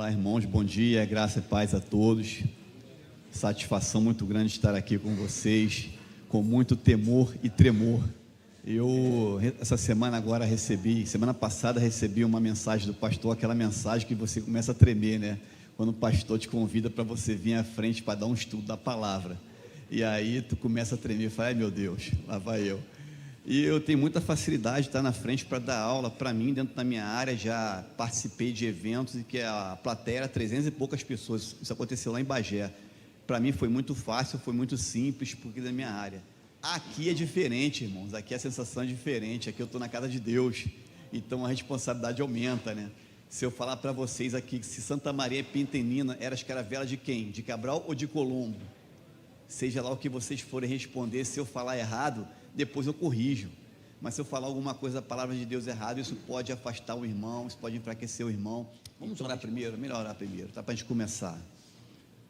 Olá, irmãos, bom dia, graça e paz a todos. Satisfação muito grande estar aqui com vocês, com muito temor e tremor. Essa semana semana passada recebi uma mensagem do pastor, aquela mensagem que você começa a tremer, né? Quando o pastor te convida para você vir à frente para dar um estudo da palavra. E aí tu começa a tremer e fala, ai meu Deus, lá vai eu. E eu tenho muita facilidade de estar na frente para dar aula. Para mim, dentro da minha área, já participei de eventos em que a plateia era 300 e poucas pessoas. Isso aconteceu lá em Bagé. Para mim foi muito fácil, foi muito simples, porque é da minha área. Aqui é diferente, irmãos. Aqui a sensação é diferente. Aqui eu estou na casa de Deus. Então a responsabilidade aumenta, né? Se eu falar para vocês aqui que se Santa Maria Pintenina era escaravela de quem? De Cabral ou de Colombo? Seja lá o que vocês forem responder, se eu falar errado, depois eu corrijo, mas se eu falar alguma coisa da palavra de Deus errado, isso pode afastar o irmão, isso pode enfraquecer o irmão. Vamos orar primeiro, melhor orar primeiro, tá, para a gente começar.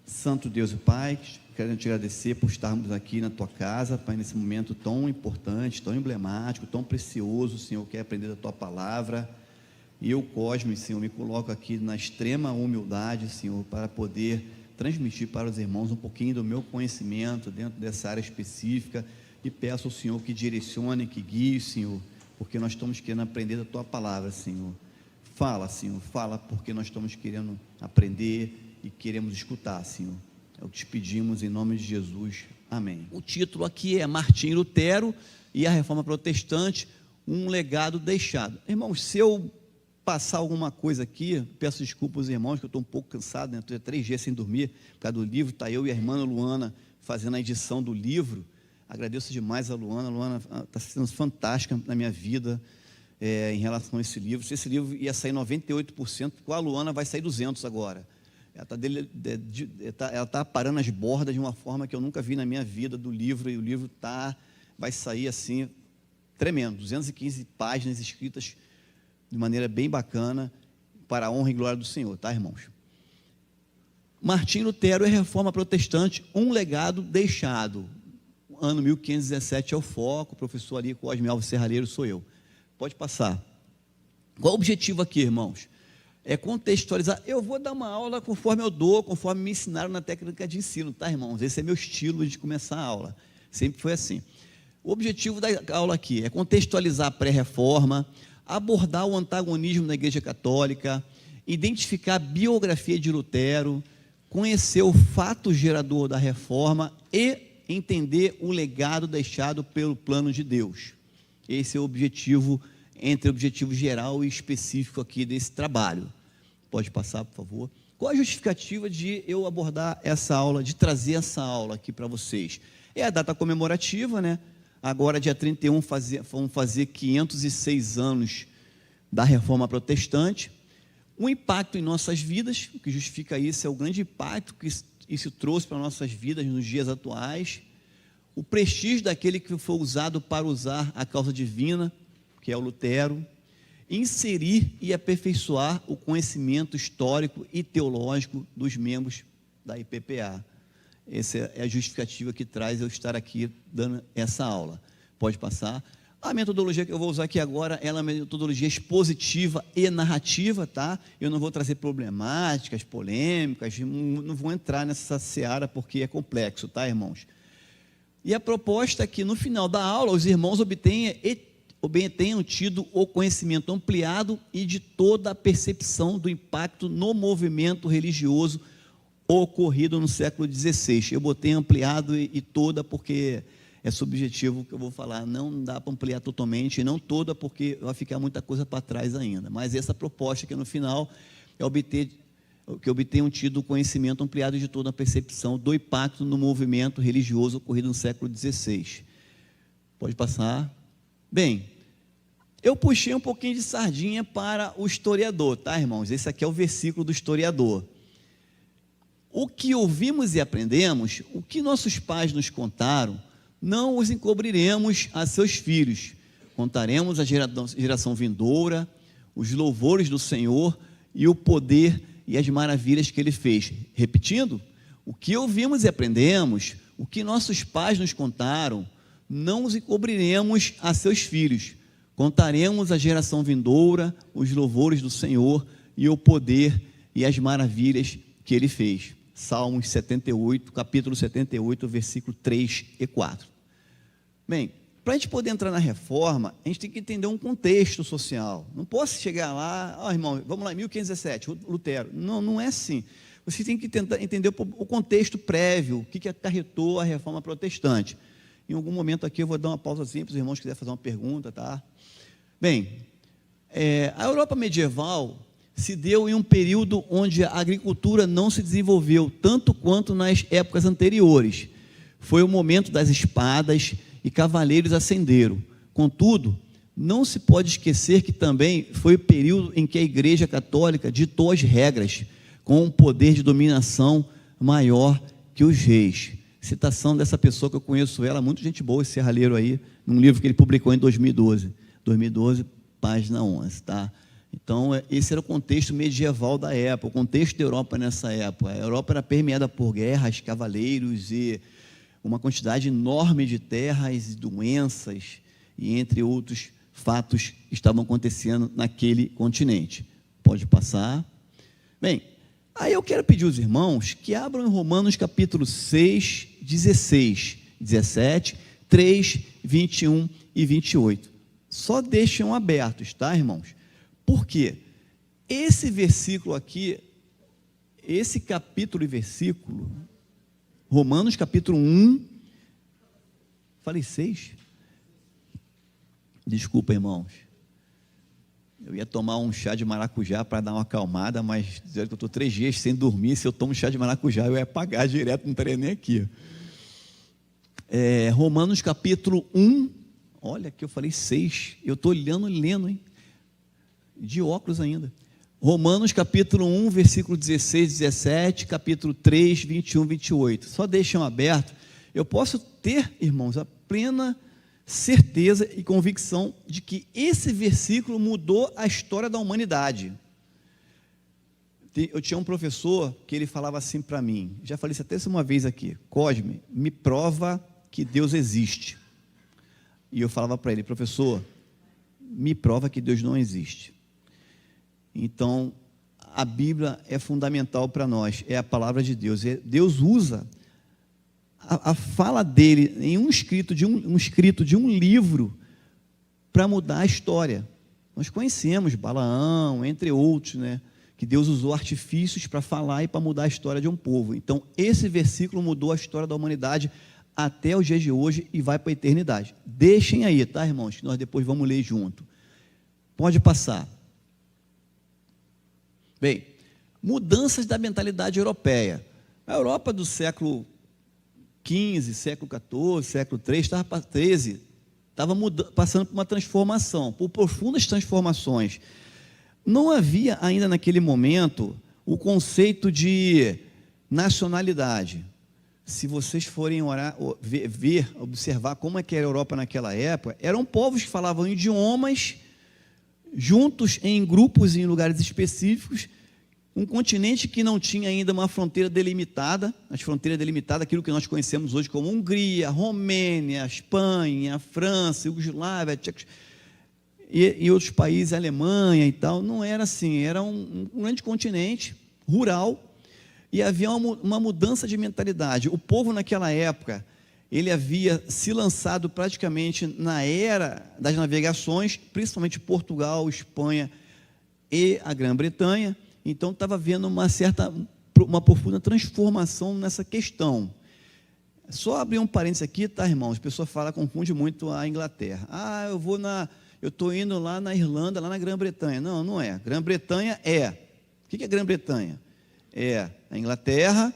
Santo Deus e Pai, quero te agradecer por estarmos aqui na tua casa, Pai, nesse momento tão importante, tão emblemático, tão precioso. Senhor, quer aprender da tua palavra, e eu, Cosme, Senhor, me coloco aqui na extrema humildade, Senhor, para poder transmitir para os irmãos um pouquinho do meu conhecimento dentro dessa área específica. E peço ao Senhor que direcione, que guie, Senhor, porque nós estamos querendo aprender da Tua palavra, Senhor. Fala, Senhor, fala, porque nós estamos querendo aprender e queremos escutar, Senhor. É o que te pedimos em nome de Jesus. Amém. O título aqui é Martim Lutero e a Reforma Protestante, um legado deixado. Irmãos, se eu passar alguma coisa aqui, peço desculpa aos irmãos, que eu estou um pouco cansado, né? Estou há 3 dias sem dormir, por causa do livro. Está eu e a irmã Luana fazendo a edição do livro. Agradeço demais a Luana está sendo fantástica na minha vida em relação a esse livro. Se esse livro ia sair 98%, com a Luana vai sair 200% agora. Ela está parando as bordas de uma forma que eu nunca vi na minha vida do livro, e o livro vai sair assim, tremendo, 215 páginas escritas de maneira bem bacana, para a honra e glória do Senhor, tá, irmãos? Martim Lutero e a Reforma Protestante, um legado deixado. Ano 1517 é o foco, o professor ali, Cosme Alves Serralheiro, sou eu. Pode passar. Qual o objetivo aqui, irmãos? É contextualizar. Eu vou dar uma aula conforme eu dou, conforme me ensinaram na técnica de ensino, tá, irmãos? Esse é meu estilo de começar a aula. Sempre foi assim. O objetivo da aula aqui é contextualizar a pré-reforma, abordar o antagonismo da Igreja Católica, identificar a biografia de Lutero, conhecer o fato gerador da reforma e entender o legado deixado pelo plano de Deus. Esse é o objetivo, entre o objetivo geral e específico aqui desse trabalho. Pode passar, por favor. Qual a justificativa de eu abordar essa aula, de trazer essa aula aqui para vocês? É a data comemorativa, né? Agora, dia 31, vamos fazer 506 anos da Reforma Protestante. O impacto em nossas vidas, o que justifica isso é o grande impacto que isso trouxe para nossas vidas nos dias atuais, o prestígio daquele que foi usado para usar a causa divina, que é o Lutero, inserir e aperfeiçoar o conhecimento histórico e teológico dos membros da IPPA. Essa é a justificativa que traz eu estar aqui dando essa aula. Pode passar. A metodologia que eu vou usar aqui agora, ela é uma metodologia expositiva e narrativa, tá? Eu não vou trazer problemáticas, polêmicas, não vou entrar nessa seara porque é complexo, tá, irmãos? E a proposta é que no final da aula os irmãos tenham tido o conhecimento ampliado e de toda a percepção do impacto no movimento religioso ocorrido no século XVI. Eu botei ampliado e toda porque é subjetivo que eu vou falar, não dá para ampliar totalmente, não toda, porque vai ficar muita coisa para trás ainda, mas essa proposta que no final é que obtenham tido o conhecimento ampliado de toda a percepção do impacto no movimento religioso ocorrido no século XVI. Pode passar. Bem, eu puxei um pouquinho de sardinha para o historiador, tá, irmãos? Esse aqui é o versículo do historiador. O que ouvimos e aprendemos, o que nossos pais nos contaram, não os encobriremos a seus filhos, contaremos à geração vindoura os louvores do Senhor e o poder e as maravilhas que Ele fez. Repetindo, o que ouvimos e aprendemos, o que nossos pais nos contaram, não os encobriremos a seus filhos, contaremos à geração vindoura os louvores do Senhor e o poder e as maravilhas que ele fez. Salmos 78, capítulo 78, versículo 3 e 4. Bem, para a gente poder entrar na reforma, a gente tem que entender um contexto social. Não posso chegar lá, irmão, vamos lá, 1517, Lutero. Não é assim. Você tem que tentar entender o contexto prévio, o que acarretou a reforma protestante. Em algum momento aqui eu vou dar uma pausazinha para os irmãos que quiserem fazer uma pergunta, tá? Bem, a Europa medieval se deu em um período onde a agricultura não se desenvolveu tanto quanto nas épocas anteriores. Foi o momento das espadas e cavaleiros ascenderam. Contudo, não se pode esquecer que também foi o período em que a Igreja Católica ditou as regras, com um poder de dominação maior que os reis. Citação dessa pessoa que eu conheço ela, muito gente boa, esse serralheiro aí, num livro que ele publicou em 2012, página 11, tá? Então, esse era o contexto medieval da época, o contexto da Europa nessa época. A Europa era permeada por guerras, cavaleiros e uma quantidade enorme de terras, doenças e entre outros fatos estavam acontecendo naquele continente. Pode passar. Bem, aí eu quero pedir aos irmãos que abram em Romanos capítulo 6, 16, 17, 3, 21 e 28. Só deixem abertos, tá, irmãos? Por quê? Esse versículo aqui, esse capítulo e versículo, Romanos capítulo 1, falei 6? Desculpa, irmãos. Eu ia tomar um chá de maracujá para dar uma acalmada, mas dizer que eu estou 3 dias sem dormir, se eu tomo chá de maracujá, eu ia pagar direto, não estaria nem aqui. Romanos capítulo 1, olha que eu falei 6, eu estou lendo, hein? De óculos ainda. Romanos capítulo 1, versículo 16, 17, capítulo 3, 21, 28. Só deixam aberto. Eu posso ter, irmãos, a plena certeza e convicção de que esse versículo mudou a história da humanidade. Eu tinha um professor que ele falava assim para mim, já falei isso até uma vez aqui: Cosme, me prova que Deus existe. E eu falava para ele: professor, me prova que Deus não existe. Então, a Bíblia é fundamental para nós, é a palavra de Deus. Deus usa a fala dele em um escrito de um livro para mudar a história. Nós conhecemos Balaão, entre outros, né, que Deus usou artifícios para falar e para mudar a história de um povo. Então, esse versículo mudou a história da humanidade até os dias de hoje e vai para a eternidade. Deixem aí, tá, irmãos, que nós depois vamos ler junto. Pode passar. Bem, mudanças da mentalidade europeia. A Europa do século XV, século XIV, século XIII, estava passando por uma transformação, por profundas transformações. Não havia ainda naquele momento o conceito de nacionalidade. Se vocês forem observar como é que era a Europa naquela época, eram povos que falavam idiomas juntos em grupos em lugares específicos, um continente que não tinha ainda uma fronteira delimitada, as fronteiras delimitadas, aquilo que nós conhecemos hoje como Hungria, Romênia, Espanha, França, Iugoslávia, e outros países, Alemanha e tal. Não era assim, era um grande continente rural, e havia uma mudança de mentalidade. O povo naquela época, ele havia se lançado praticamente na era das navegações, principalmente Portugal, Espanha e a Grã-Bretanha. Então estava havendo uma profunda transformação nessa questão. Só abrir um parênteses aqui, tá, irmãos? As pessoas confunde muito a Inglaterra. Eu estou indo lá na Irlanda, lá na Grã-Bretanha. Não, não é. Grã-Bretanha o que é Grã-Bretanha? É a Inglaterra,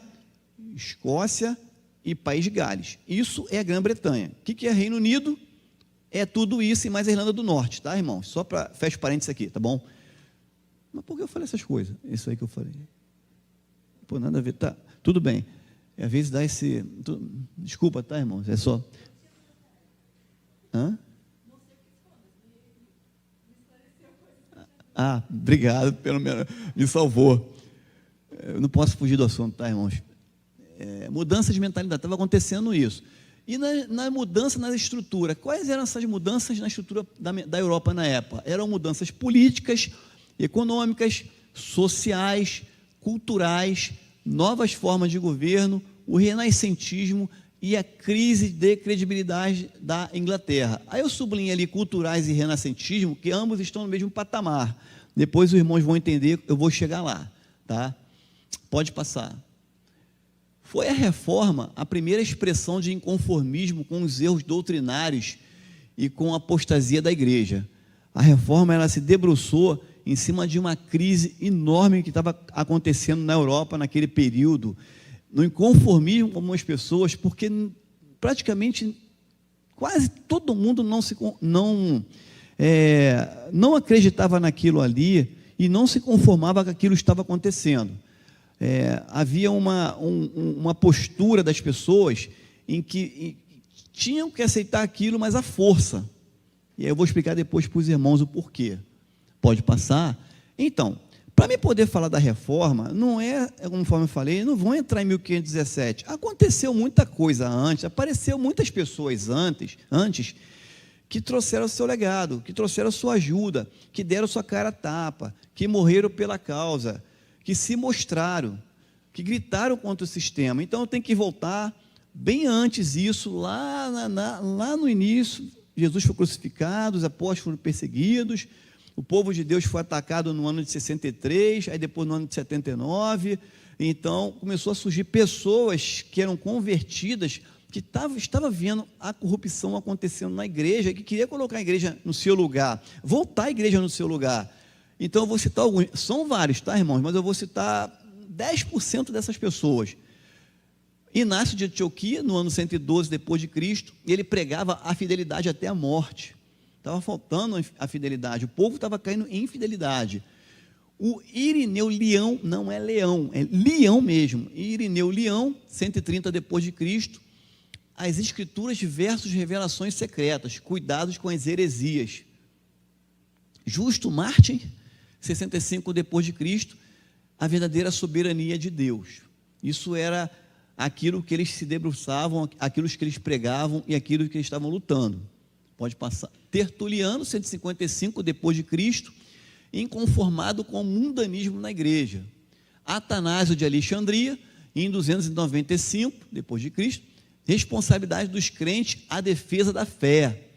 Escócia e País de Gales. Isso é a Grã-Bretanha. O que é Reino Unido? É tudo isso e mais a Irlanda do Norte, tá, irmãos? Só para fecha parênteses aqui, tá bom? Mas por que eu falei essas coisas? Isso aí que eu falei. Pô, nada a ver, tá? Tudo bem. Às vezes dá esse... Desculpa, tá, irmãos? É só... Hã? Obrigado, pelo menos me salvou. Eu não posso fugir do assunto, tá, irmãos? Mudança de mentalidade, estava acontecendo isso. E na mudança na estrutura, quais eram essas mudanças na estrutura da Europa na época? Eram mudanças políticas, econômicas, sociais, culturais, novas formas de governo, o renascentismo e a crise de credibilidade da Inglaterra. Aí eu sublinho ali culturais e renascentismo, que ambos estão no mesmo patamar. Depois os irmãos vão entender, eu vou chegar lá, tá? Pode passar. Foi a reforma a primeira expressão de inconformismo com os erros doutrinários e com a apostasia da igreja. A reforma, ela se debruçou em cima de uma crise enorme que estava acontecendo na Europa naquele período, no inconformismo com algumas pessoas, porque praticamente quase todo mundo não acreditava naquilo ali e não se conformava com aquilo que estava acontecendo. Havia uma postura das pessoas em que tinham que aceitar aquilo, mas à força. E aí eu vou explicar depois para os irmãos o porquê. Pode passar? Então, para mim poder falar da reforma, não é, conforme eu falei, não vão entrar em 1517. Aconteceu muita coisa antes, apareceu muitas pessoas antes que trouxeram o seu legado, que trouxeram a sua ajuda, que deram sua cara a tapa, que morreram pela causa, que se mostraram, que gritaram contra o sistema. Então eu tenho que voltar bem antes isso, lá no início. Jesus foi crucificado, os apóstolos foram perseguidos, o povo de Deus foi atacado no ano de 63, aí depois no ano de 79, então começou a surgir pessoas que eram convertidas, que estavam vendo a corrupção acontecendo na igreja, que queria colocar a igreja no seu lugar, voltar a igreja no seu lugar. Então eu vou citar alguns, são vários, tá, irmãos, mas eu vou citar 10% dessas pessoas. Inácio de Antioquia, no ano 112 depois de Cristo, ele pregava a fidelidade até a morte. Estava faltando a fidelidade, o povo estava caindo em infidelidade. O Irineu Leão, não é leão, é Leão mesmo. Irineu Leão, 130 depois de Cristo, as escrituras versus revelações secretas, cuidados com as heresias. Justo Martin, 65 depois de Cristo, a verdadeira soberania de Deus. Isso era aquilo que eles se debruçavam, aquilo que eles pregavam e aquilo que eles estavam lutando. Pode passar. Tertuliano, 155 depois de Cristo, inconformado com o mundanismo na igreja. Atanásio de Alexandria, em 295 depois de Cristo, responsabilidade dos crentes à defesa da fé.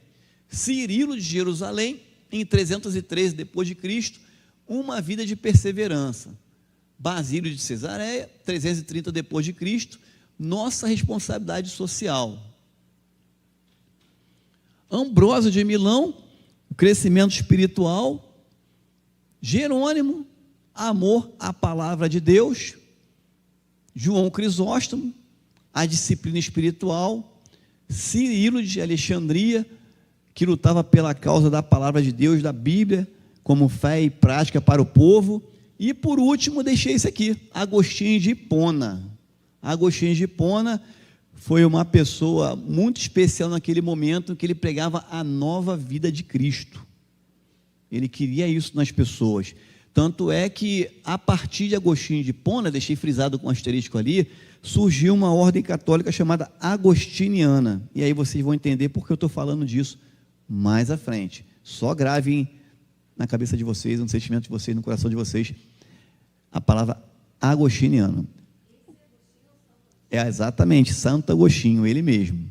Cirilo de Jerusalém, em 313 depois de Cristo, uma vida de perseverança. Basílio de Cesareia, 330 depois de Cristo, nossa responsabilidade social. Ambrósio de Milão, o crescimento espiritual. Jerônimo, amor à palavra de Deus. João Crisóstomo, a disciplina espiritual. Cirilo de Alexandria, que lutava pela causa da palavra de Deus, da Bíblia, como fé e prática para o povo. E por último, deixei isso aqui, Agostinho de Hipona. Agostinho de Hipona foi uma pessoa muito especial naquele momento em que ele pregava a nova vida de Cristo. Ele queria isso nas pessoas. Tanto é que, a partir de Agostinho de Hipona, deixei frisado com asterisco ali, surgiu uma ordem católica chamada agostiniana. E aí vocês vão entender porque eu estou falando disso mais à frente. Só gravem na cabeça de vocês, no sentimento de vocês, no coração de vocês, a palavra agostiniano. É exatamente, Santo Agostinho, ele mesmo.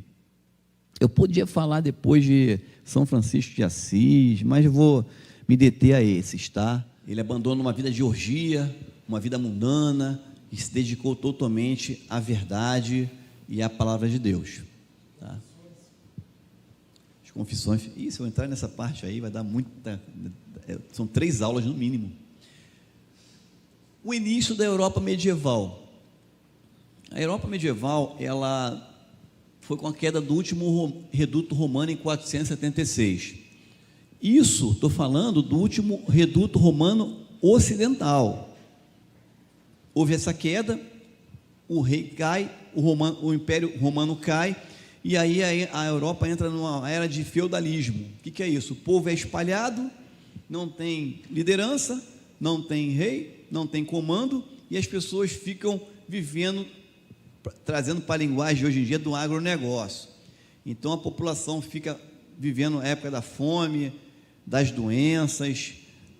Eu podia falar depois de São Francisco de Assis, mas vou me deter a esses, tá? Ele abandonou uma vida de orgia, uma vida mundana, e se dedicou totalmente à verdade e à palavra de Deus, tá? As confissões, se eu entrar nessa parte aí, vai dar muita, são 3 aulas no mínimo. O início da Europa medieval. A Europa medieval, ela foi com a queda do último reduto romano em 476. Isso, estou falando do último reduto romano ocidental. Houve essa queda, o rei cai, o Império Romano cai, e aí a Europa entra numa era de feudalismo. O que é isso? O povo é espalhado, não tem liderança, não tem rei, não tem comando, e as pessoas ficam vivendo, trazendo para a linguagem de hoje em dia do agronegócio. Então a população fica vivendo a época da fome, das doenças,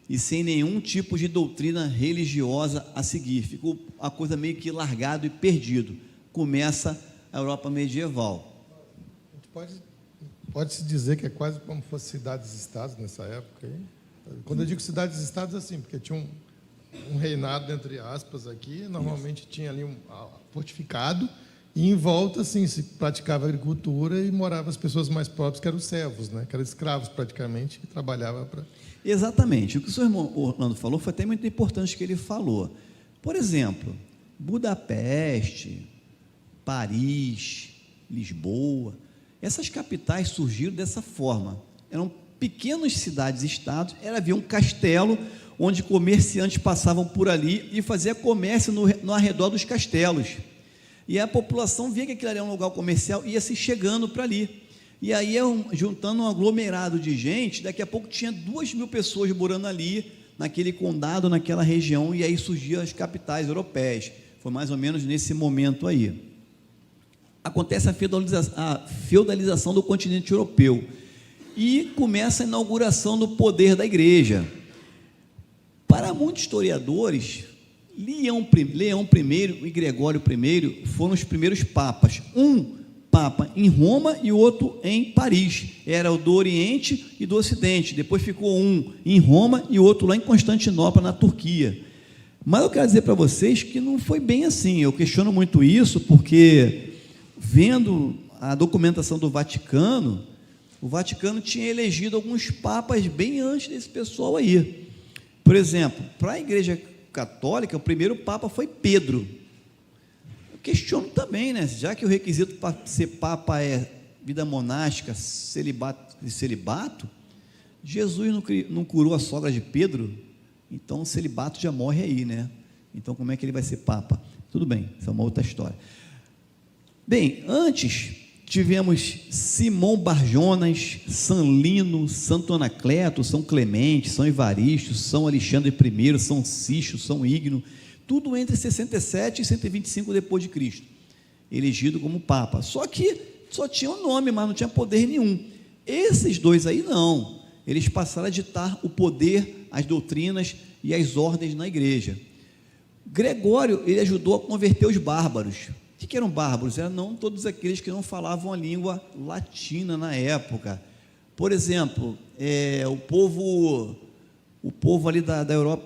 e sem nenhum tipo de doutrina religiosa a seguir. Ficou a coisa meio que largado e perdido. Começa a Europa medieval. Pode-se dizer que é quase como se fosse cidades-estados nessa época aí? Quando eu digo cidades-estados, assim, porque tinha um reinado, entre aspas, aqui, normalmente tinha ali fortificado, e em volta, assim, se praticava agricultura e moravam as pessoas mais pobres, que eram os servos, né? Que eram escravos, praticamente, que trabalhavam para... Exatamente. O que o senhor Orlando falou foi até muito importante que ele falou. Por exemplo, Budapeste, Paris, Lisboa, essas capitais surgiram dessa forma. Eram pequenas cidades-estados, havia um castelo onde comerciantes passavam por ali e faziam comércio no arredor dos castelos. E a população via que aquilo era um lugar comercial e ia se chegando para ali. E aí, juntando um aglomerado de gente, daqui a pouco tinha 2.000 pessoas morando ali, naquele condado, naquela região, e aí surgiam as capitais europeias. Foi mais ou menos nesse momento aí. Acontece a feudalização do continente europeu e começa a inauguração do poder da igreja. Para muitos historiadores, Leão I e Gregório I foram os primeiros papas. Um papa em Roma e outro em Paris. Era o do Oriente e do Ocidente. Depois ficou um em Roma e outro lá em Constantinopla, na Turquia. Mas eu quero dizer para vocês que não foi bem assim. Eu questiono muito isso porque, vendo a documentação do Vaticano, o Vaticano tinha elegido alguns papas bem antes desse pessoal aí. Por exemplo, para a Igreja Católica, o primeiro papa foi Pedro. Eu questiono também, né? Já que o requisito para ser papa é vida monástica, celibato, Jesus não curou a sogra de Pedro, então o celibato já morre aí, né? Então como é que ele vai ser papa? Tudo bem, isso é uma outra história. Bem, antes tivemos Simão Barjonas, São Lino, Santo Anacleto, São Clemente, São Evaristo, São Alexandre I, São Cisto, São Ígneo, tudo entre 67 e 125 depois de Cristo, elegido como papa. Só que só tinha um nome, mas não tinha poder nenhum. Esses dois aí não, eles passaram a ditar o poder, as doutrinas e as ordens na igreja. Gregório, ele ajudou a converter os bárbaros. O que eram bárbaros? Eram todos aqueles que não falavam a língua latina na época. Por exemplo, o povo ali da Europa,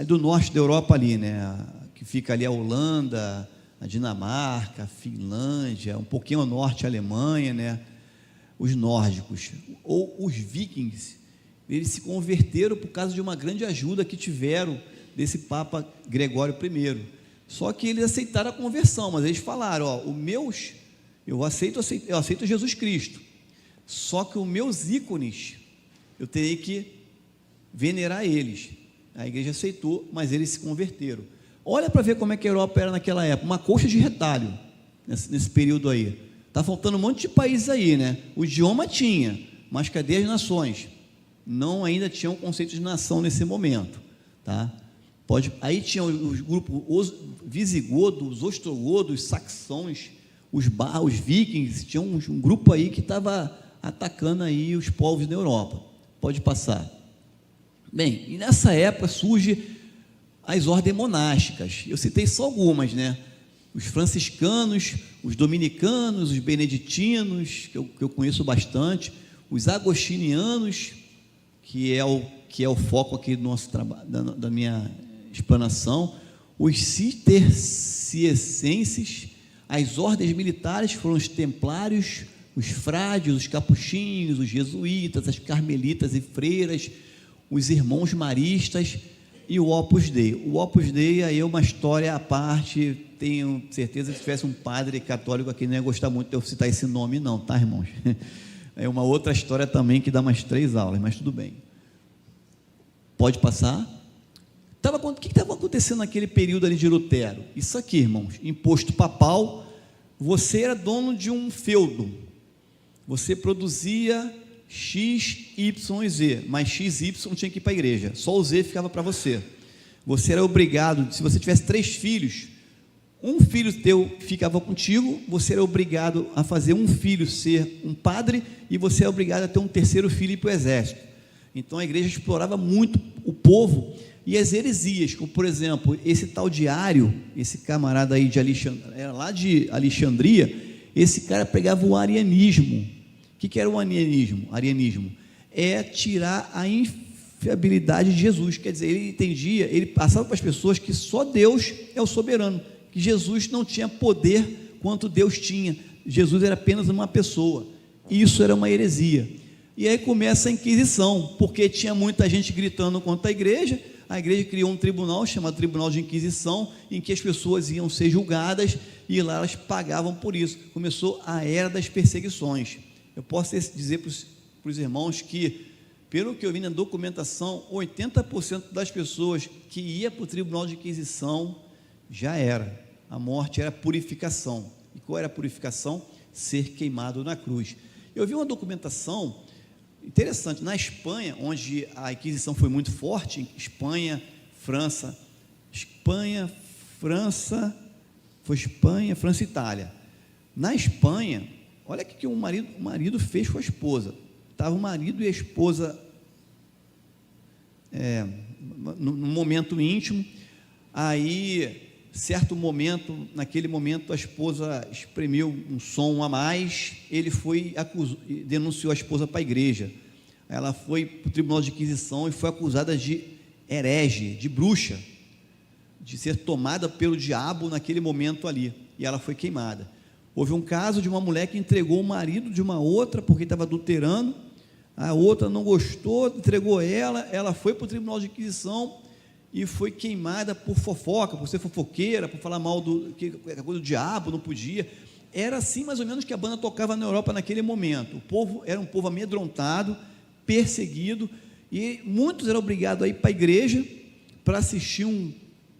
do norte da Europa ali, né? Que fica ali a Holanda, a Dinamarca, a Finlândia, um pouquinho ao norte a Alemanha, né? Os nórdicos, ou os vikings, eles se converteram por causa de uma grande ajuda que tiveram desse Papa Gregório I. Só que eles aceitaram a conversão, mas eles falaram, eu aceito Jesus Cristo, só que os meus ícones, eu terei que venerar eles. A igreja aceitou, mas eles se converteram. Olha para ver como é que a Europa era naquela época, uma coxa de retalho, nesse período aí. Está faltando um monte de países aí, né? O idioma tinha, mas cadê as nações? Não ainda tinha um conceito de nação nesse momento, tá? Aí tinha os grupos, os visigodos, os ostrogodos, os saxões, os vikings, tinha um grupo aí que estava atacando aí os povos da Europa. Pode passar. Bem, e nessa época surge as ordens monásticas. Eu citei só algumas, né? Os franciscanos, os dominicanos, os beneditinos, que eu conheço bastante, os agostinianos, que é o foco aqui do nosso trabalho, da minha explanação, os cistercienses, as ordens militares foram os templários, os frades, os capuchinhos, os jesuítas, as carmelitas e freiras, os irmãos maristas e o Opus Dei. O Opus Dei aí é uma história à parte, tenho certeza que se tivesse um padre católico aqui não ia gostar muito de eu citar esse nome não, tá, irmãos? É uma outra história também que dá umas 3 aulas, mas tudo bem. Pode passar? O que estava acontecendo naquele período ali de Lutero? Isso aqui, irmãos, imposto papal. Você era dono de um feudo, você produzia X, Y e Z, mas X e Y tinha que ir para a igreja, só o Z ficava para você. Você era obrigado, se você tivesse 3 filhos, um filho teu ficava contigo, você era obrigado a fazer um filho ser um padre, e você é obrigado a ter um terceiro filho para o exército. Então a igreja explorava muito o povo e as heresias, como por exemplo, esse tal de Ário, esse camarada aí de Alexandria, era lá de Alexandria, esse cara pregava o arianismo. O que era o arianismo? Arianismo é tirar a infiabilidade de Jesus, quer dizer, ele entendia, ele passava para as pessoas que só Deus é o soberano, que Jesus não tinha poder quanto Deus tinha, Jesus era apenas uma pessoa, e isso era uma heresia. E aí começa a Inquisição, porque tinha muita gente gritando contra a igreja criou um tribunal chamado Tribunal de Inquisição, em que as pessoas iam ser julgadas e lá elas pagavam por isso. Começou a era das perseguições. Eu posso dizer para os irmãos que, pelo que eu vi na documentação, 80% das pessoas que iam para o Tribunal de Inquisição já era. A morte era purificação. E qual era a purificação? Ser queimado na cruz. Eu vi uma documentação interessante, na Espanha, onde a Inquisição foi muito forte, Espanha, França e Itália. Na Espanha, olha o que o marido fez com a esposa. Estava o marido e a esposa num momento íntimo, aí, certo momento, naquele momento a esposa espremeu um som a mais, ele foi, denunciou a esposa para a igreja, ela foi para o Tribunal de Inquisição e foi acusada de herege, de bruxa, de ser tomada pelo diabo naquele momento ali, e ela foi queimada. Houve um caso de uma mulher que entregou o marido de uma outra, porque estava adulterando, a outra não gostou, entregou ela foi para o Tribunal de Inquisição, e foi queimada por fofoca, por ser fofoqueira, por falar mal coisa do diabo, não podia. Era assim mais ou menos que a banda tocava na Europa naquele momento. O povo era um povo amedrontado, perseguido, e muitos eram obrigados a ir para a igreja para assistir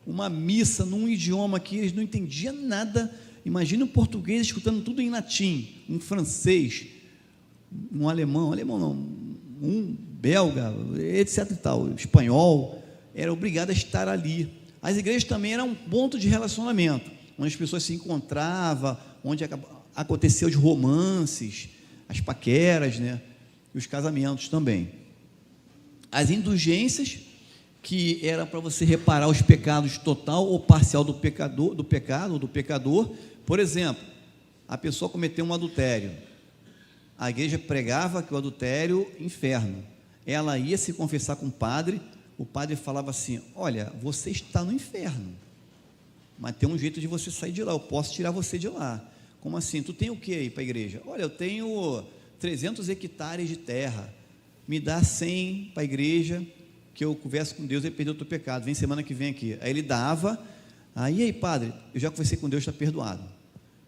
uma missa num idioma que eles não entendiam nada. Imagina um português escutando tudo em latim, um francês, um alemão não, um belga, etc e tal, espanhol, era obrigado a estar ali. As igrejas também eram um ponto de relacionamento, onde as pessoas se encontravam, onde aconteciam os romances, as paqueras, né, e os casamentos também. As indulgências, que eram para você reparar os pecados total ou parcial do pecador. Por exemplo, a pessoa cometeu um adultério, a igreja pregava que o adultério, inferno, ela ia se confessar com o padre falava assim, olha, você está no inferno, mas tem um jeito de você sair de lá, eu posso tirar você de lá. Como assim? Tu tem o que aí para a igreja? Olha, eu tenho 300 hectares de terra, me dá 100 para a igreja, que eu converso com Deus e perdeu o teu pecado, vem semana que vem aqui. Aí ele dava, aí padre, eu já conversei com Deus, está perdoado.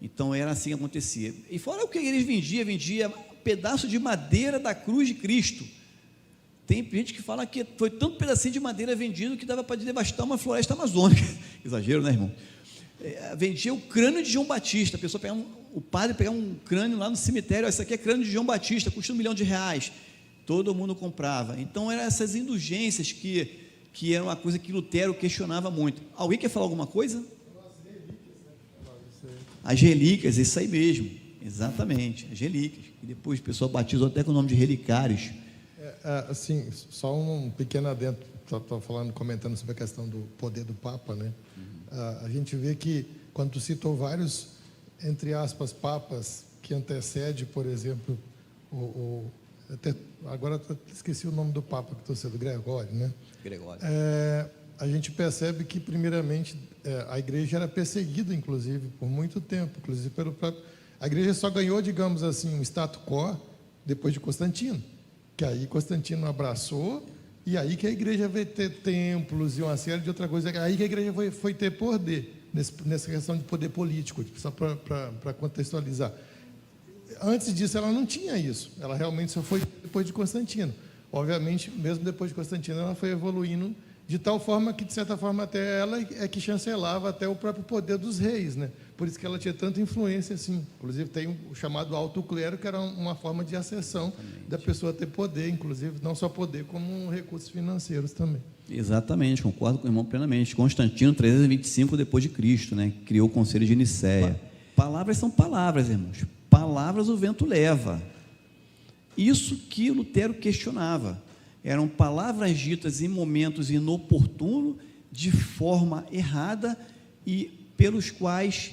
Então era assim que acontecia. E fora o que a igreja vendia pedaço de madeira da cruz de Cristo. Tem gente que fala que foi tanto pedacinho de madeira vendido que dava para devastar uma floresta amazônica. Exagero, né, irmão? Vendia o crânio de João Batista. A pessoa pegava o padre pegava um crânio lá no cemitério. Isso aqui é crânio de João Batista, custa R$1 milhão. Todo mundo comprava. Então eram essas indulgências que era uma coisa que Lutero questionava muito. Alguém quer falar alguma coisa? As relíquias, isso aí mesmo, exatamente, as relíquias, e depois o pessoal batizou até com o nome de relicários. Assim, só um pequeno adendo, estou comentando sobre a questão do poder do Papa, né? A gente vê que, quando tu citou vários, entre aspas, papas, que antecede, por exemplo, agora eu esqueci o nome do Papa que estou sendo, Gregório, né? Gregório. A gente percebe que, primeiramente, a igreja era perseguida, inclusive, por muito tempo, inclusive pelo próprio... A igreja só ganhou, digamos assim, um status quo depois de Constantino, que aí Constantino abraçou, e aí que a igreja veio ter templos e uma série de outras coisas, aí que a igreja foi ter poder, nessa questão de poder político, só para contextualizar. Antes disso, ela não tinha isso, ela realmente só foi depois de Constantino. Obviamente, mesmo depois de Constantino, ela foi evoluindo de tal forma que, de certa forma, até ela é que chancelava até o próprio poder dos reis, né? Por isso que ela tinha tanta influência assim. Inclusive, tem o chamado alto clero, que era uma forma de acessão da pessoa ter poder, inclusive, não só poder, como recursos financeiros também. Exatamente, concordo com o irmão plenamente. Constantino, 325 depois de Cristo, né? Criou o Conselho de Nicéia. Palavras são palavras, irmãos. Palavras o vento leva. Isso que Lutero questionava. eram palavras ditas em momentos inoportunos, de forma errada, e pelos quais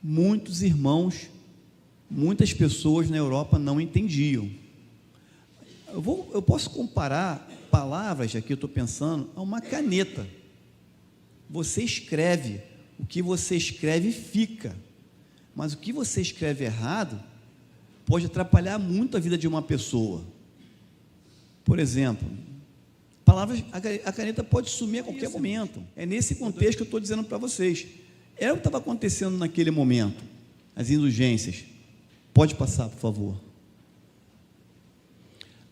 muitos irmãos, muitas pessoas na Europa não entendiam. Eu posso comparar palavras, aqui eu estou pensando, a uma caneta. Você escreve, o que você escreve fica, mas o que você escreve errado pode atrapalhar muito a vida de uma pessoa. Por exemplo, palavras, a caneta pode sumir a qualquer momento. É nesse contexto que eu estou dizendo para vocês. É o que estava acontecendo naquele momento, as indulgências. Pode passar, por favor.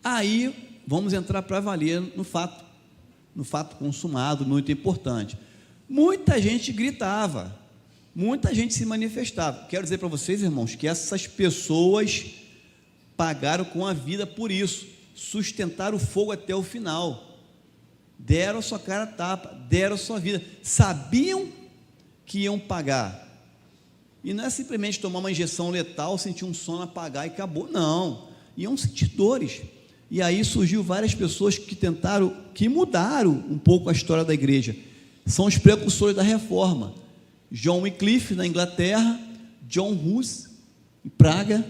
Aí, vamos entrar para valer no fato consumado, muito importante. Muita gente gritava, muita gente se manifestava. Quero dizer para vocês, irmãos, que essas pessoas pagaram com a vida por isso, sustentaram o fogo até o final, deram a sua cara a tapa, deram a sua vida, sabiam que iam pagar. E não é simplesmente tomar uma injeção letal, sentir um sono, apagar e acabou, não, iam sentir dores. E aí surgiu várias pessoas que mudaram um pouco a história da igreja. São os precursores da reforma. John Wycliffe, na Inglaterra, John Hus, em Praga,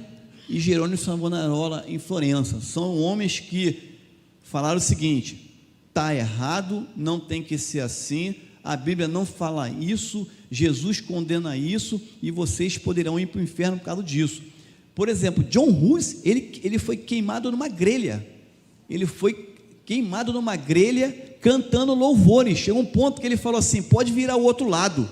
e Jerônimo Savonarola, em Florença. São homens que falaram o seguinte: está errado, não tem que ser assim, a Bíblia não fala isso, Jesus condena isso, e vocês poderão ir para o inferno por causa disso. Por exemplo, John Hus, ele foi queimado numa grelha, cantando louvores. Chegou um ponto que ele falou assim: pode virar o outro lado.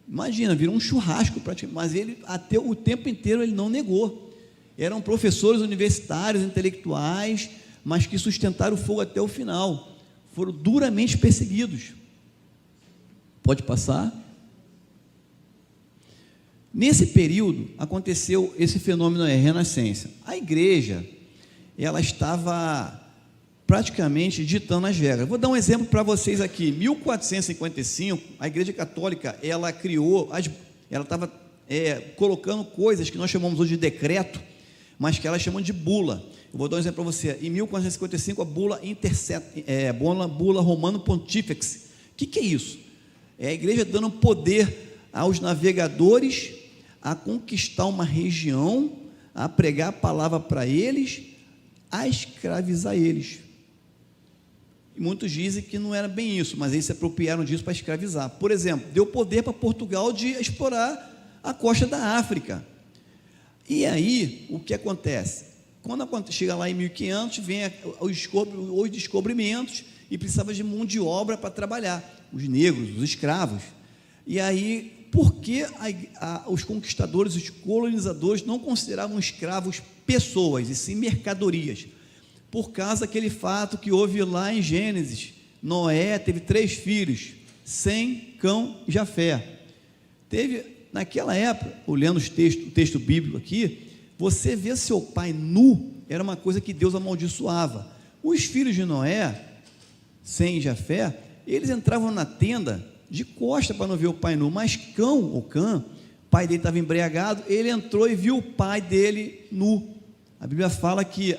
Imagina, virou um churrasco praticamente, mas ele, até o tempo inteiro, ele não negou. Eram professores universitários, intelectuais, mas que sustentaram o fogo até o final, foram duramente perseguidos. Pode passar? Nesse período, aconteceu esse fenômeno, renascença. A igreja, ela estava praticamente ditando as regras. Vou dar um exemplo para vocês aqui. Em 1455, a Igreja Católica, ela criou, ela estava colocando coisas que nós chamamos hoje de decreto, mas que ela chamam de bula. Eu vou dar um exemplo para você. Em 1455, a bula bula Romano Pontifex. O que é isso? É a igreja dando poder aos navegadores a conquistar uma região, a pregar a palavra para eles, a escravizar eles. E muitos dizem que não era bem isso, mas eles se apropriaram disso para escravizar. Por exemplo, deu poder para Portugal de explorar a costa da África. E aí, o que acontece? Quando chega lá em 1500, vem os descobrimentos e precisava de mão de obra para trabalhar, os negros, os escravos. E aí, por que os conquistadores, os colonizadores não consideravam escravos pessoas, e sim mercadorias? Por causa daquele fato que houve lá em Gênesis. Noé teve 3 filhos, Sem, Cão e Jafé. Naquela época, olhando o texto bíblico aqui, você vê seu pai nu, era uma coisa que Deus amaldiçoava. Os filhos de Noé, Sem e Jafé, eles entravam na tenda de costa para não ver o pai nu, mas Cã, o pai dele estava embriagado, ele entrou e viu o pai dele nu. A Bíblia fala que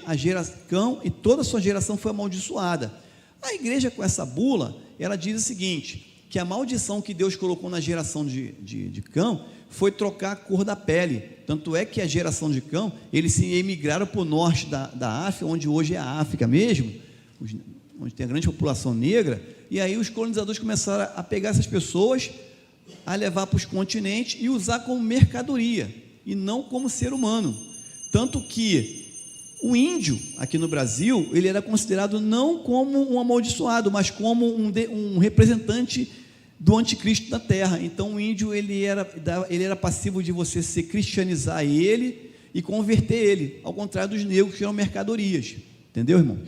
Cã e toda a sua geração foi amaldiçoada. A igreja, com essa bula, ela diz o seguinte, que a maldição que Deus colocou na geração de Cã foi trocar a cor da pele. Tanto é que a geração de Cã, eles se emigraram para o norte da África, onde hoje é a África mesmo, onde tem a grande população negra, e aí os colonizadores começaram a pegar essas pessoas, a levar para os continentes e usar como mercadoria, e não como ser humano. Tanto que o índio, aqui no Brasil, ele era considerado não como um amaldiçoado, mas como um representante do anticristo da terra. Então o índio, ele era passivo de você se cristianizar ele e converter ele, ao contrário dos negros, que eram mercadorias. Entendeu, irmão?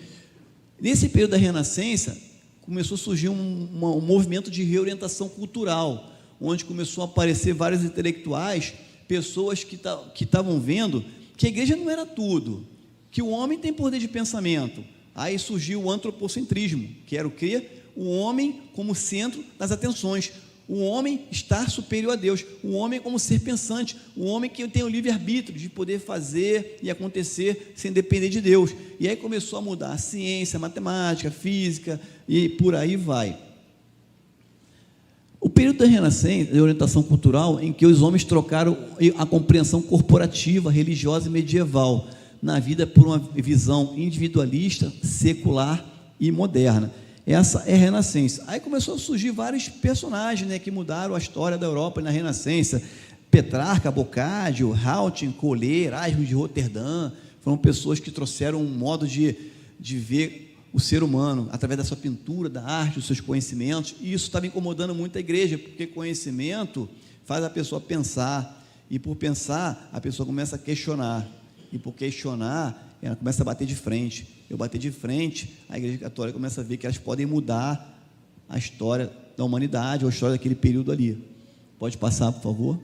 Nesse período da Renascença, começou a surgir um movimento de reorientação cultural, onde começou a aparecer vários intelectuais, pessoas que estavam vendo que a igreja não era tudo, que o homem tem poder de pensamento. Aí surgiu o antropocentrismo, que era o quê? O homem como centro das atenções. O homem estar superior a Deus, o homem como ser pensante, o homem que tem o livre-arbítrio de poder fazer e acontecer sem depender de Deus. E aí começou a mudar a ciência, a matemática, a física e por aí vai. O período da Renascença, de orientação cultural, em que os homens trocaram a compreensão corporativa, religiosa e medieval na vida por uma visão individualista, secular e moderna. Essa é a Renascença. Aí começou a surgir vários personagens, né, que mudaram a história da Europa na Renascença. Petrarca, Boccaccio, Rautin, Collet, Erasmo de Roterdã, foram pessoas que trouxeram um modo de ver o ser humano, através da sua pintura, da arte, dos seus conhecimentos, e isso estava incomodando muito a igreja, porque conhecimento faz a pessoa pensar, e por pensar, a pessoa começa a questionar, e por questionar, ela começa a bater de frente. Eu bater de frente, a igreja católica começa a ver que elas podem mudar a história da humanidade, ou a história daquele período ali. Pode passar, por favor?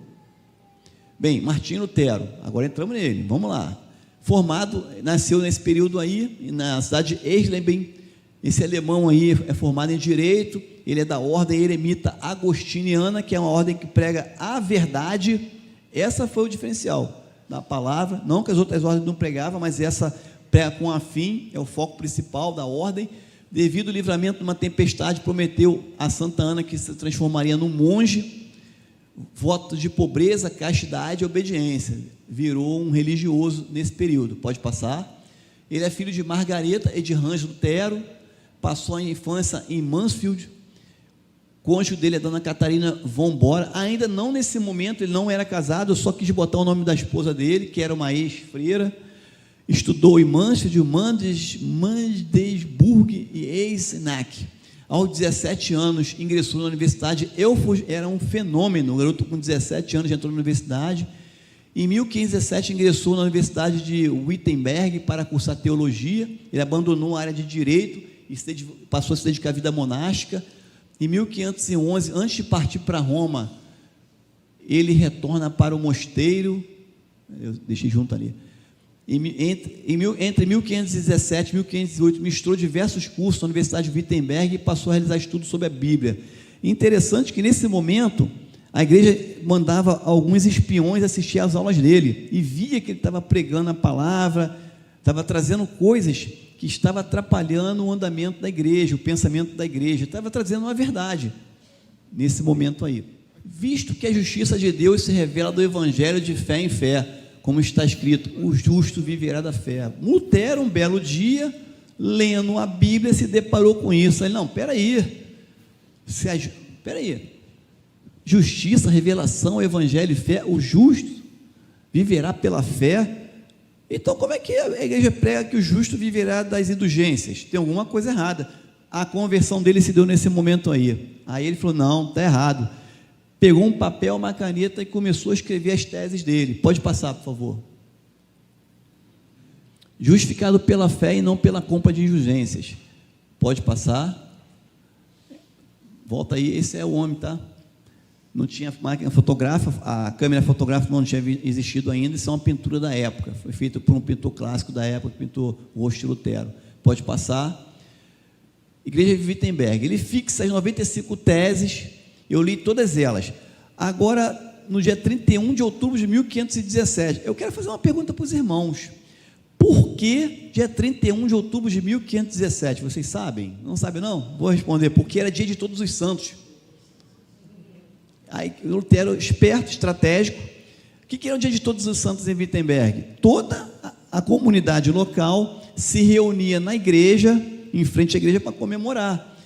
Bem, Martinho Lutero, agora entramos nele, vamos lá. Formado, nasceu nesse período aí, na cidade de Eisleben. Esse alemão aí é formado em Direito, ele é da ordem eremita agostiniana, que é uma ordem que prega a verdade. Essa foi o diferencial da palavra, não que as outras ordens não pregavam, mas essa prega com a fim, é o foco principal da ordem. Devido ao livramento de uma tempestade, prometeu a Santa Ana que se transformaria num monge, voto de pobreza, castidade e obediência. Virou um religioso nesse período. Pode passar. Ele é filho de Margareta e de Hans Lutero, passou a infância em Mansfield. Cônjuge dele é Dona Catarina von Bora. Ainda não nesse momento, ele não era casado, eu só quis botar o nome da esposa dele, que era uma ex-freira. Estudou em Mansfield, Mandelsburg e Eisenach. Aos 17 anos, ingressou na Universidade Erfurt, era um fenômeno, o garoto com 17 anos já entrou na universidade. Em 1517, ingressou na Universidade de Wittenberg para cursar teologia. Ele abandonou a área de direito e passou a se dedicar à vida monástica. Em 1511, antes de partir para Roma, ele retorna para o mosteiro, eu deixei junto ali, entre 1517 e 1518, ministrou diversos cursos na Universidade de Wittenberg e passou a realizar estudos sobre a Bíblia. Interessante que nesse momento a igreja mandava alguns espiões assistir às aulas dele e via que ele estava pregando a palavra, estava trazendo coisas que estavam atrapalhando o andamento da igreja, o pensamento da igreja, estava trazendo uma verdade nesse momento aí. Visto que a justiça de Deus se revela do evangelho de fé em fé, como está escrito, o justo viverá da fé. Lutero, um belo dia, lendo a Bíblia, se deparou com isso. Ele, não, peraí, justiça, revelação, evangelho e fé, o justo viverá pela fé. Então, como é que a igreja prega que o justo viverá das indulgências? Tem alguma coisa errada. A conversão dele se deu nesse momento aí. Aí ele falou, não, está errado. Pegou um papel, uma caneta e começou a escrever as teses dele. Pode passar, por favor. Justificado pela fé e não pela compra de indulgências. Pode passar. Volta aí, esse é o homem, tá? Não tinha máquina fotográfica, a câmera fotográfica não tinha existido ainda, isso é uma pintura da época, foi feita por um pintor clássico da época, que pintou o rosto de Lutero. Pode passar. Igreja de Wittenberg, ele fixa as 95 teses, eu li todas elas. Agora, no dia 31 de outubro de 1517, eu quero fazer uma pergunta para os irmãos. Por que dia 31 de outubro de 1517? Vocês sabem? Não sabem não? Vou responder, porque era dia de Todos os Santos. Aí, Lutero, esperto, estratégico. O que era o dia de Todos os Santos em Wittenberg? Toda a comunidade local se reunia na igreja, em frente à igreja, para comemorar.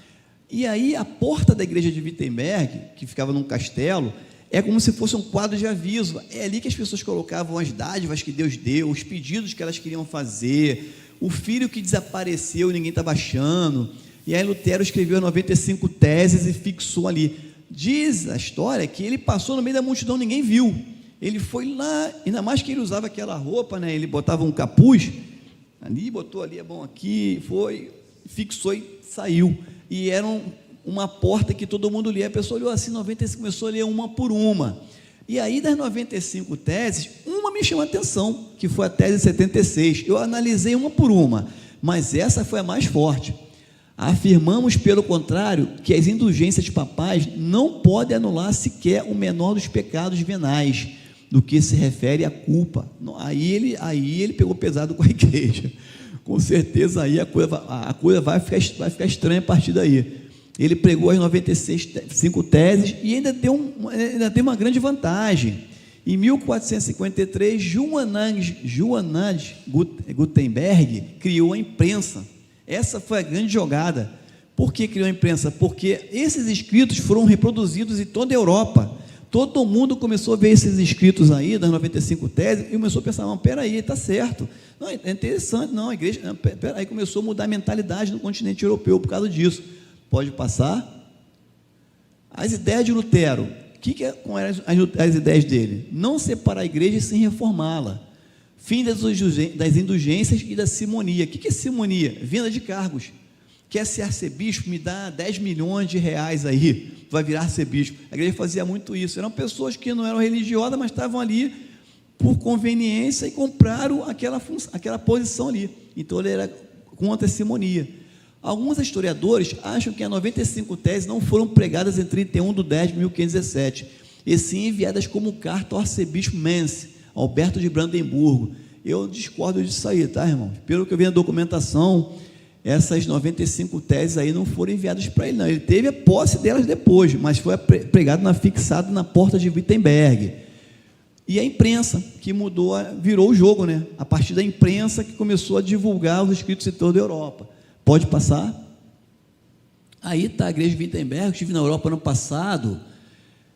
E aí, a porta da igreja de Wittenberg, que ficava num castelo, é como se fosse um quadro de aviso. É ali que as pessoas colocavam as dádivas que Deus deu, os pedidos que elas queriam fazer, o filho que desapareceu e ninguém estava achando. E aí, Lutero escreveu 95 teses e fixou ali. Diz a história que ele passou no meio da multidão, ninguém viu. Ele foi lá, ainda mais que ele usava aquela roupa, né? Ele botava um capuz ali, botou ali, é bom aqui, foi, fixou e saiu. E era uma porta que todo mundo lia. A pessoa olhou assim, 95, começou a ler uma por uma. E aí, das 95 teses, uma me chamou a atenção, que foi a tese 76. Eu analisei uma por uma, mas essa foi a mais forte. Afirmamos, pelo contrário, que as indulgências papais não podem anular sequer o menor dos pecados venais, do que se refere à culpa. Aí ele pegou pesado com a igreja. Com certeza aí a coisa vai ficar estranha a partir daí. Ele pregou as 95 teses e ainda tem uma grande vantagem. Em 1453, Johannes Gutenberg criou a imprensa. Essa foi a grande jogada. Por que criou a imprensa? Porque esses escritos foram reproduzidos em toda a Europa. Todo mundo começou a ver esses escritos aí, das 95 teses, e começou a pensar, não, peraí, está certo. Não, é interessante, não, a igreja, peraí, começou a mudar a mentalidade no continente europeu por causa disso. Pode passar? As ideias de Lutero, quais eram as ideias dele? Não separar a igreja sem reformá-la. Fim das indulgências e da simonia. O que é simonia? Venda de cargos. Quer ser arcebispo? Me dá 10 milhões de reais aí, vai virar arcebispo. A igreja fazia muito isso. Eram pessoas que não eram religiosas, mas estavam ali por conveniência e compraram aquela posição ali. Então ele era contra a simonia. Alguns historiadores acham que as 95 teses não foram pregadas em 31/10/1517, e sim enviadas como carta ao arcebispo Mense, Alberto de Brandemburgo. Eu discordo disso aí, tá, irmão? Pelo que eu vi na documentação, essas 95 teses aí não foram enviadas para ele, não. Ele teve a posse delas depois, mas foi pregado fixado na porta de Wittenberg. E a imprensa, que virou o jogo, né? A partir da imprensa que começou a divulgar os escritos em toda a Europa. Pode passar? Aí está a igreja de Wittenberg. Eu estive na Europa ano passado.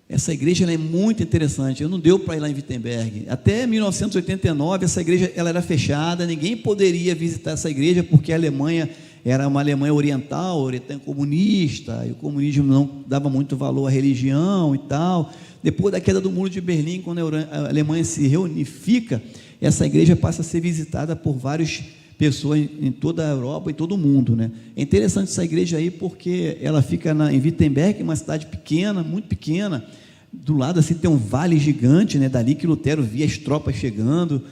Essa igreja ela é muito interessante. Eu não deu para ir lá em Wittenberg. Até 1989, essa igreja ela era fechada. Ninguém poderia visitar essa igreja porque a Alemanha era uma Alemanha oriental comunista, e o comunismo não dava muito valor à religião e tal. Depois da queda do Muro de Berlim, quando a Alemanha se reunifica, essa igreja passa a ser visitada por várias pessoas em toda a Europa e todo o mundo, né? É interessante essa igreja aí porque ela fica em Wittenberg, uma cidade pequena, muito pequena. Do lado assim tem um vale gigante, né? Dali que Lutero via as tropas chegando,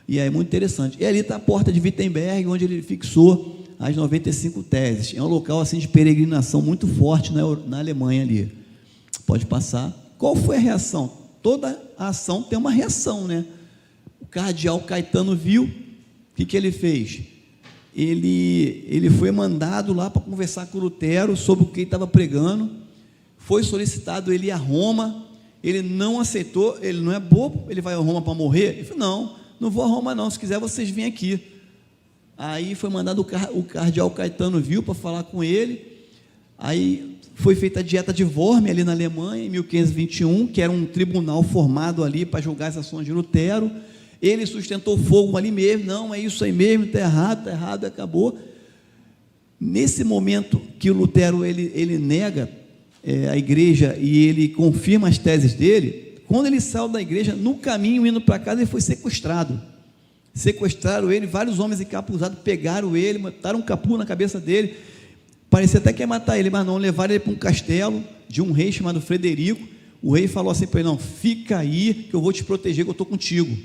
e é muito interessante. E ali está a porta de Wittenberg, onde ele fixou as 95 teses. É um local assim de peregrinação muito forte na Alemanha ali. Pode passar. Qual foi a reação? Toda a ação tem uma reação, né? O cardeal Caetano viu. O que ele fez? Ele foi mandado lá para conversar com Lutero sobre o que ele estava pregando. Foi solicitado ele ir a Roma. Ele não aceitou. Ele não é bobo, ele vai a Roma para morrer? Ele falou, não vou a Roma não, se quiser vocês vêm aqui. Aí foi mandado o cardeal Caetano viu para falar com ele. Aí foi feita a dieta de Worms ali na Alemanha, em 1521, que era um tribunal formado ali para julgar as ações de Lutero. Ele sustentou fogo ali mesmo, não, é isso aí mesmo, está errado, acabou. Nesse momento que o Lutero ele nega a igreja e ele confirma as teses dele, quando ele saiu da igreja, no caminho indo para casa, ele foi sequestrado. Sequestraram ele, vários homens encapuzados pegaram ele, botaram um capuz na cabeça dele, parecia até que ia matar ele, mas não, levaram ele para um castelo de um rei chamado Frederico. O rei falou assim para ele, não, fica aí que eu vou te proteger, que eu estou contigo.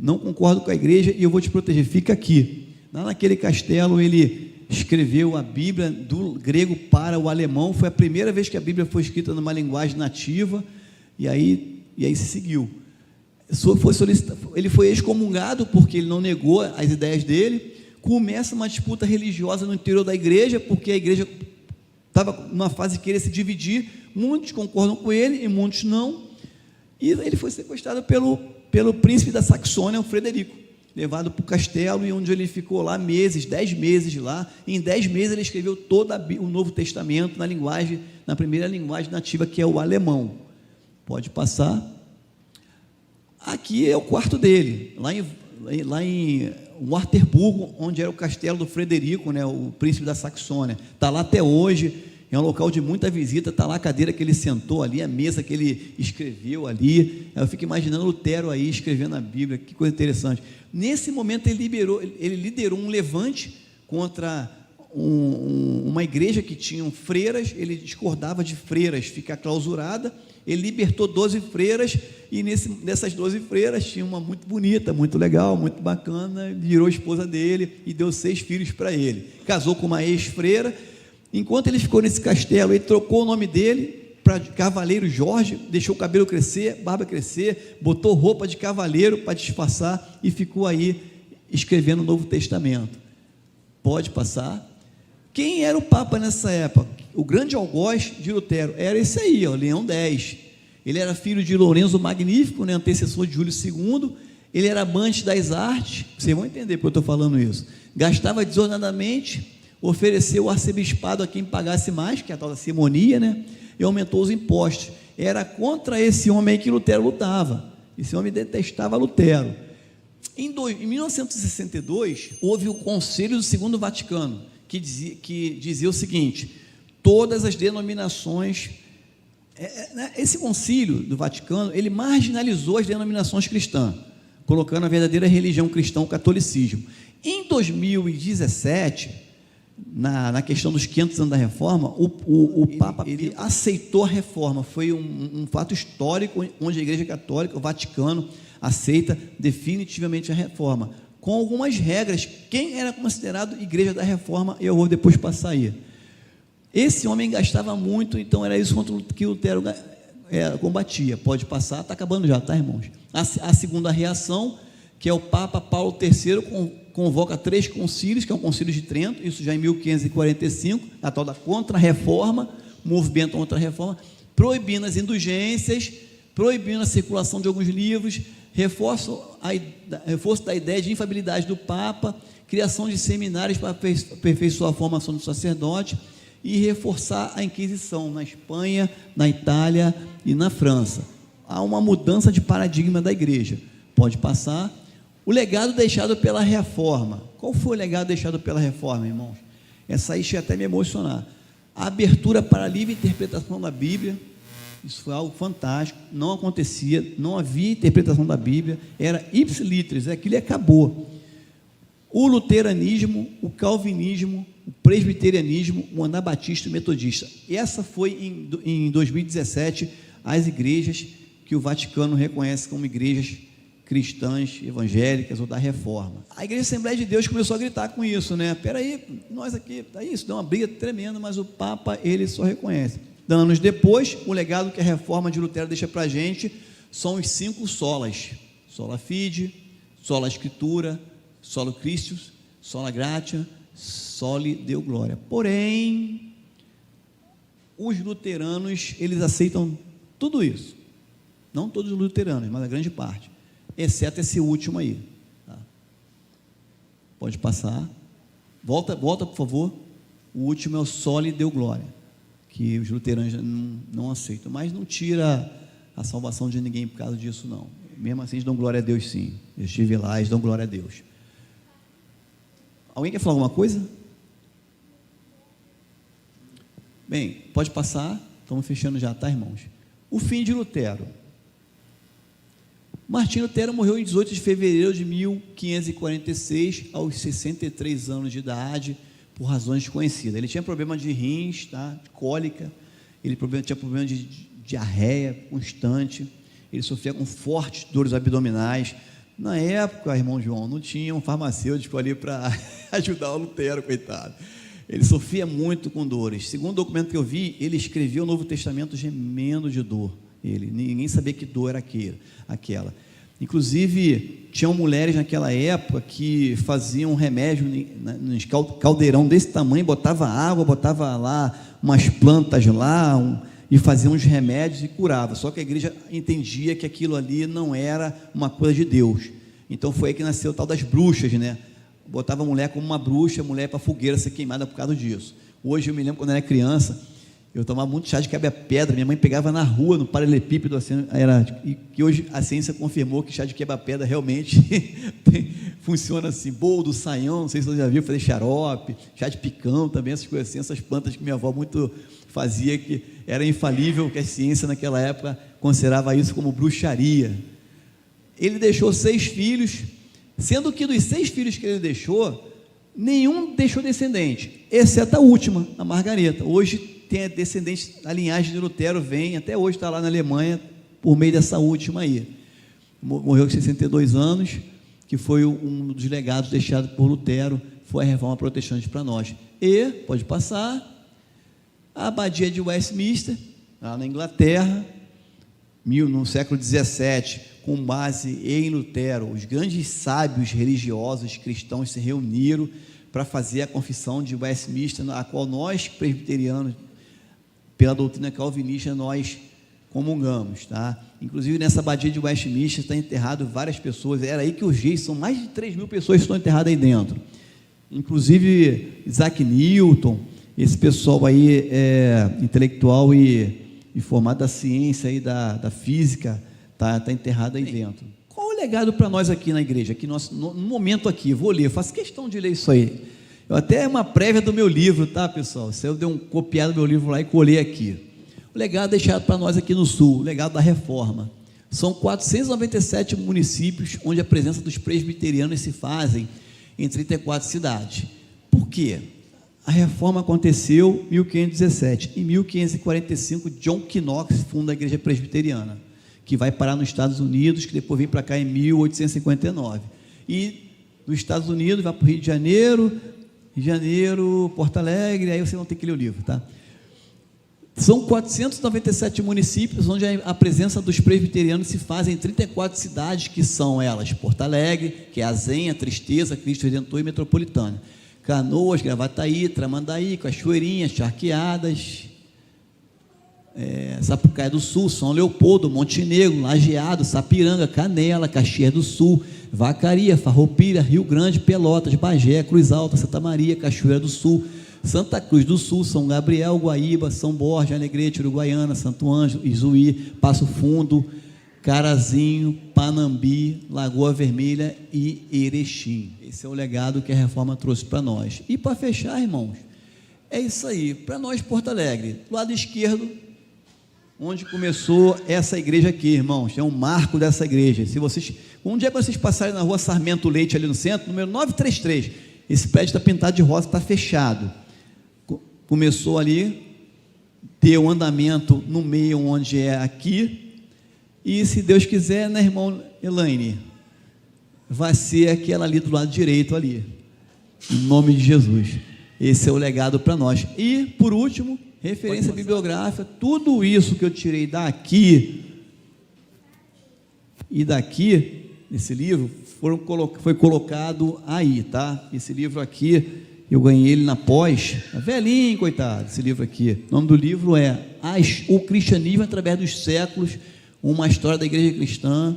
Não concordo com a igreja e eu vou te proteger, fica aqui. Lá naquele castelo ele escreveu a Bíblia do grego para o alemão. Foi a primeira vez que a Bíblia foi escrita numa linguagem nativa, e aí se seguiu. Ele foi excomungado porque ele não negou as ideias dele. Começa uma disputa religiosa no interior da igreja, porque a igreja estava numa fase de querer se dividir. Muitos concordam com ele e muitos não, e ele foi sequestrado pelo príncipe da Saxônia, o Frederico, levado para o castelo, e onde ele ficou lá 10 meses lá. Em 10 meses ele escreveu todo o Novo Testamento na primeira linguagem nativa, que é o alemão. Pode passar. Aqui é o quarto dele, lá em Waterburgo, onde era o castelo do Frederico, né, o príncipe da Saxônia. Está lá até hoje. É um local de muita visita. Está lá a cadeira que ele sentou ali, a mesa que ele escreveu ali. Eu fico imaginando Lutero aí escrevendo a Bíblia, que coisa interessante. Nesse momento ele liderou um levante contra uma igreja que tinham freiras. Ele discordava de freiras ficar clausurada. Ele libertou 12 freiras, e nessas 12 freiras tinha uma muito bonita, muito legal, muito bacana, virou esposa dele e deu 6 filhos para ele. Casou com uma ex-freira. Enquanto ele ficou nesse castelo, ele trocou o nome dele para Cavaleiro Jorge, deixou o cabelo crescer, barba crescer, botou roupa de cavaleiro para disfarçar e ficou aí escrevendo o Novo Testamento. Pode passar. Quem era o Papa nessa época? O grande algoz de Lutero era esse aí, ó, Leão X. Ele era filho de Lourenço Magnífico, né, antecessor de Júlio II. Ele era amante das artes. Vocês vão entender porque eu estou falando isso. Gastava desordenadamente, ofereceu o arcebispado a quem pagasse mais, que é a tal da simonia, né? E aumentou os impostos. Era contra esse homem aí que Lutero lutava. Esse homem detestava Lutero. Em 1962, houve o Conselho do Segundo Vaticano, que dizia o seguinte: todas as denominações... Esse concílio do Vaticano, ele marginalizou as denominações cristãs, colocando a verdadeira religião cristã, o catolicismo. Em 2017... Na questão dos 500 anos da reforma, o Papa ele aceitou a reforma. Foi um fato histórico, onde a Igreja Católica, o Vaticano, aceita definitivamente a reforma, com algumas regras. Quem era considerado Igreja da Reforma, eu vou depois passar aí. Esse homem gastava muito, então era isso que Lutero combatia. Pode passar, está acabando já, tá, irmãos? A segunda reação, que é o Papa Paulo III, convoca 3 concílios, que é o Concílio de Trento, isso já em 1545, a tal da Contra-Reforma, movimento contra-reforma, proibindo as indulgências, proibindo a circulação de alguns livros, reforço da ideia de infalibilidade do Papa, criação de seminários para aperfeiçoar a formação do sacerdote e reforçar a Inquisição na Espanha, na Itália e na França. Há uma mudança de paradigma da igreja. Pode passar. O legado deixado pela reforma. Qual foi o legado deixado pela reforma, irmãos? Essa aí chega até me emocionar. A abertura para a livre interpretação da Bíblia. Isso foi algo fantástico. Não acontecia, não havia interpretação da Bíblia. Era ipsilitris, aquilo acabou. O luteranismo, o calvinismo, o presbiterianismo, o anabatista e o metodista. Essa foi em 2017 as igrejas que o Vaticano reconhece como igrejas cristãs, evangélicas ou da reforma. A Igreja Assembleia de Deus começou a gritar com isso, né? Peraí, nós aqui, isso deu uma briga tremenda, mas o Papa, ele só reconhece. Anos depois, o legado que a reforma de Lutero deixa para a gente são os 5 solas: sola fide, sola escritura, solo Christus, sola gratia, soli deo gloria. Porém, os luteranos, eles aceitam tudo isso. Não todos os luteranos, mas a grande parte, exceto esse último aí, tá? Pode passar. Volta, por favor. O último é o soli deo gloria, que os luteranos não aceitam, mas não tira a salvação de ninguém por causa disso, não. Mesmo assim, eles dão glória a Deus, sim. Eles estive lá, eles dão glória a Deus. Alguém quer falar alguma coisa? Bem, pode passar. Estamos fechando já, tá, irmãos? O fim de Lutero. Martinho Lutero morreu em 18 de fevereiro de 1546, aos 63 anos de idade, por razões desconhecidas. Ele tinha problema de rins, tá? De cólica, tinha problema de diarreia constante, ele sofria com fortes dores abdominais. Na época, irmão João, não tinha um farmacêutico ali para ajudar o Lutero, coitado. Ele sofria muito com dores. Segundo o documento que eu vi, ele escrevia o Novo Testamento gemendo de dor. Ninguém sabia que dor era aquela. Inclusive, tinham mulheres naquela época que faziam remédio nos caldeirão desse tamanho, botava água, botava lá umas plantas lá, e faziam uns remédios e curava. Só que a igreja entendia que aquilo ali não era uma coisa de Deus. Então foi aí que nasceu o tal das bruxas, né? Botava a mulher como uma bruxa, mulher para fogueira ser queimada por causa disso. Hoje eu me lembro quando eu era criança, eu tomava muito chá de quebra-pedra, minha mãe pegava na rua, no paralelepípedo, assim, e que hoje a ciência confirmou que chá de quebra-pedra realmente funciona assim. Bolo do Saião, não sei se você já viu, fazer xarope, chá de picão também, essas coisas assim, essas plantas que minha avó muito fazia, que era infalível, que a ciência naquela época considerava isso como bruxaria. Ele deixou 6 filhos, sendo que dos 6 filhos que ele deixou, nenhum deixou descendente, exceto a última, a Margareta. Hoje tem a descendente, a linhagem de Lutero vem, até hoje está lá na Alemanha, por meio dessa última aí. Morreu com 62 anos, que foi um dos legados deixados por Lutero, foi a reforma protestante para nós. E, pode passar, A abadia de Westminster, lá na Inglaterra, no século XVII, com base em Lutero, os grandes sábios religiosos cristãos se reuniram para fazer a confissão de Westminster, a qual nós, presbiterianos, pela doutrina calvinista, nós comungamos, tá? Inclusive, nessa abadia de Westminster está enterrado várias pessoas, era aí que os gays, são mais de 3.000 pessoas que estão enterradas aí dentro, inclusive Isaac Newton, esse pessoal aí intelectual e formado da ciência e da física, tá enterrado aí dentro. Qual o legado para nós aqui na igreja? Aqui no momento aqui, vou ler, faço questão de ler isso aí. Eu até uma prévia do meu livro, tá, pessoal? Eu dei um copiado do meu livro lá e colei aqui. O legado deixado para nós aqui no Sul, o legado da reforma. São 497 municípios onde a presença dos presbiterianos se fazem em 34 cidades. Por quê? A reforma aconteceu em 1517. Em 1545, John Knox funda a igreja presbiteriana, que vai parar nos Estados Unidos, que depois vem para cá em 1859. E dos Estados Unidos vai para o Rio de Janeiro, Porto Alegre, aí você não tem que ler o livro, tá? São 497 municípios onde a presença dos presbiterianos se faz em 34 cidades, que são elas: Porto Alegre, que é Azenha, Tristeza, Cristo Redentor e Metropolitana, Canoas, Gravataí, Tramandaí, Cachoeirinha, Charqueadas, Sapucaia do Sul, São Leopoldo, Montenegro, Lajeado, Sapiranga, Canela, Caxias do Sul, Vacaria, Farroupilha, Rio Grande, Pelotas, Bagé, Cruz Alta, Santa Maria, Cachoeira do Sul, Santa Cruz do Sul, São Gabriel, Guaíba, São Borja, Alegrete, Uruguaiana, Santo Ângelo, Ijuí, Passo Fundo, Carazinho, Panambi, Lagoa Vermelha e Erechim. Esse é o legado que a reforma trouxe para nós. E para fechar, irmãos, é isso aí. Para nós, Porto Alegre, do lado esquerdo, onde começou essa igreja aqui, irmãos, é um marco dessa igreja. Se vocês, um dia que vocês passarem na rua Sarmento Leite, ali no centro, número 933, esse prédio está pintado de rosa, está fechado. Começou ali, ter um andamento no meio, onde é aqui, e se Deus quiser, né, irmão Elaine, vai ser aquela ali do lado direito ali, em nome de Jesus. Esse é o legado para nós. E, por último, referência bibliográfica, tudo isso que eu tirei daqui e daqui, nesse livro, foi colocado aí, tá? Esse livro aqui, eu ganhei ele na pós, é velhinho, coitado, esse livro aqui. O nome do livro é O Cristianismo através dos Séculos, uma história da igreja cristã,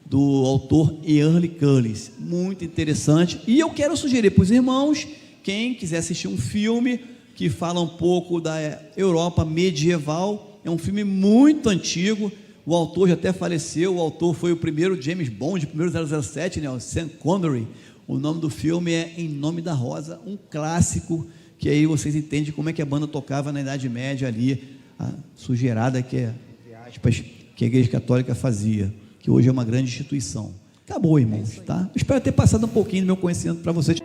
do autor Early Cullis. Muito interessante. E eu quero sugerir para os irmãos, quem quiser assistir um filme que fala um pouco da Europa medieval, é um filme muito antigo, o autor já até faleceu, o autor foi o primeiro James Bond, o primeiro 007, né, o Sean Connery. O nome do filme é Em Nome da Rosa, um clássico, que aí vocês entendem como é que a banda tocava na Idade Média ali, a sujeirada que é, entre aspas, que a Igreja Católica fazia, que hoje é uma grande instituição. Acabou, irmãos, tá? Eu espero ter passado um pouquinho do meu conhecimento para vocês.